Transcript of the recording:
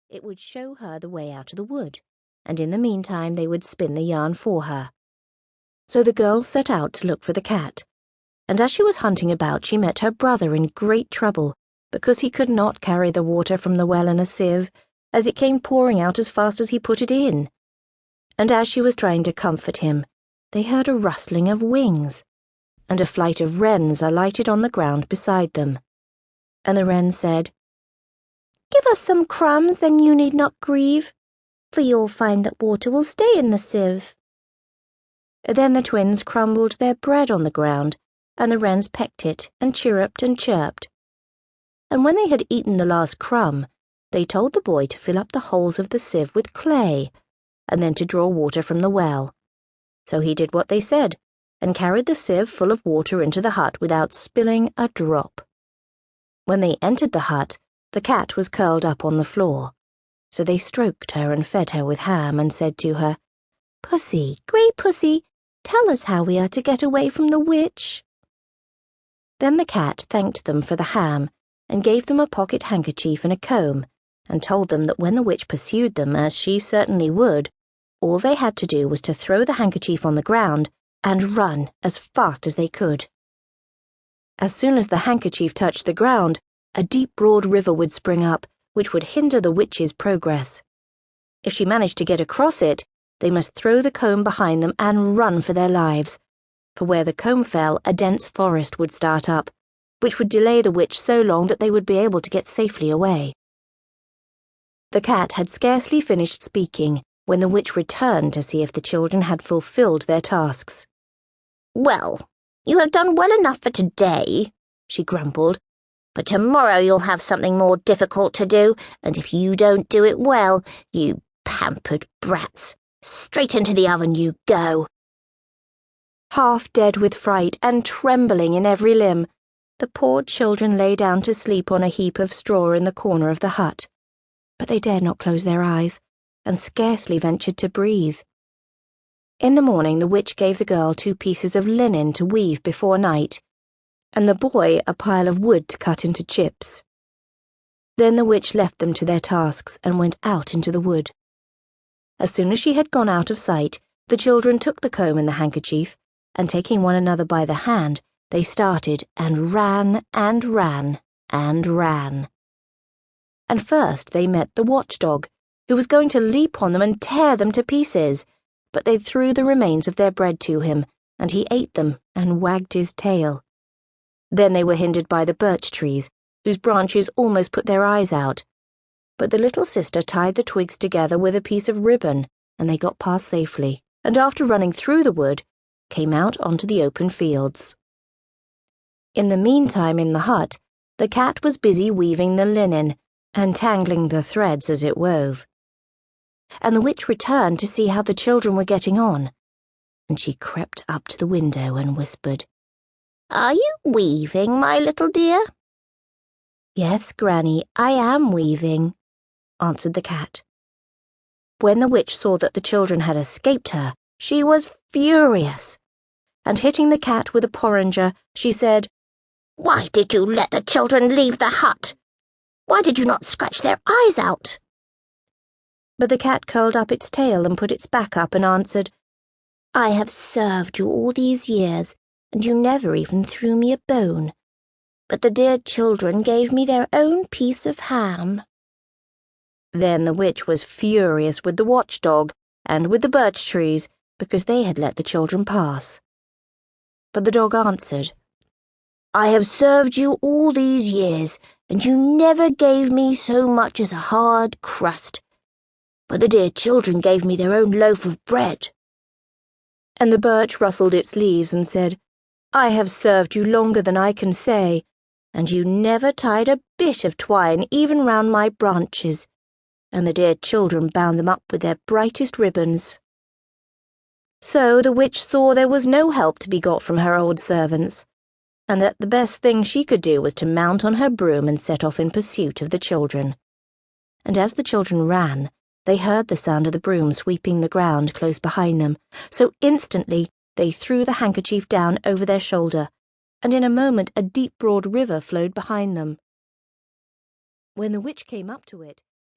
it would show her the way out of the wood, and in the meantime they would spin the yarn for her. So the girl set out to look for the cat, and as she was hunting about she met her brother in great trouble, because he could not carry the water from the well in a sieve, as it came pouring out as fast as he put it in. And as she was trying to comfort him, they heard a rustling of wings, and a flight of wrens alighted on the ground beside them. And the wren said, "Give us some crumbs, then you need not grieve, for you'll find that water will stay in the sieve." Then the twins crumbled their bread on the ground, and the wrens pecked it and chirruped and chirped. And when they had eaten the last crumb, they told the boy to fill up the holes of the sieve with clay, and then to draw water from the well. So he did what they said, and carried the sieve full of water into the hut without spilling a drop. When they entered the hut, the cat was curled up on the floor. So they stroked her and fed her with ham, and said to her, "Pussy, great pussy, tell us how we are to get away from the witch." Then the cat thanked them for the ham, and gave them a pocket handkerchief and a comb, and told them that when the witch pursued them, as she certainly would, all they had to do was to throw the handkerchief on the ground and run as fast as they could. As soon as the handkerchief touched the ground, a deep broad river would spring up, which would hinder the witch's progress. If she managed to get across it, they must throw the comb behind them and run for their lives, for where the comb fell, a dense forest would start up, which would delay the witch so long that they would be able to get safely away. The cat had scarcely finished speaking when the witch returned to see if the children had fulfilled their tasks. "Well, you have done well enough for today," she grumbled, "but tomorrow you'll have something more difficult to do, and if you don't do it well, you pampered brats, straight into the oven you go." Half dead with fright and trembling in every limb, the poor children lay down to sleep on a heap of straw in the corner of the hut, but they dared not close their eyes, and scarcely ventured to breathe. In the morning the witch gave the girl 2 pieces of linen to weave before night, and the boy a pile of wood to cut into chips. Then the witch left them to their tasks and went out into the wood. As soon as she had gone out of sight, the children took the comb and the handkerchief, and taking one another by the hand, they started and ran and ran and ran. And first they met the watchdog, who was going to leap on them and tear them to pieces, but they threw the remains of their bread to him, and he ate them and wagged his tail. Then they were hindered by the birch trees, whose branches almost put their eyes out. But the little sister tied the twigs together with a piece of ribbon, and they got past safely, and after running through the wood, came out onto the open fields. In the meantime in the hut, the cat was busy weaving the linen, and tangling the threads as it wove. And the witch returned to see how the children were getting on, and she crept up to the window and whispered, "Are you weaving, my little dear?" "Yes, Granny, I am weaving," answered the cat. When the witch saw that the children had escaped her, she was furious, and hitting the cat with a porringer, she said, "Why did you let the children leave the hut? Why did you not scratch their eyes out?" But the cat curled up its tail and put its back up and answered, "I have served you all these years, and you never even threw me a bone. But the dear children gave me their own piece of ham." Then the witch was furious with the watchdog and with the birch trees, because they had let the children pass. But the dog answered, "I have served you all these years, and you never gave me so much as a hard crust. But the dear children gave me their own loaf of bread." And the birch rustled its leaves and said, "I have served you longer than I can say, and you never tied a bit of twine even round my branches, and the dear children bound them up with their brightest ribbons." So the witch saw there was no help to be got from her old servants, and that the best thing she could do was to mount on her broom and set off in pursuit of the children. And as the children ran, they heard the sound of the broom sweeping the ground close behind them, so instantly they threw the handkerchief down over their shoulder, and in a moment a deep broad river flowed behind them. When the witch came up to it,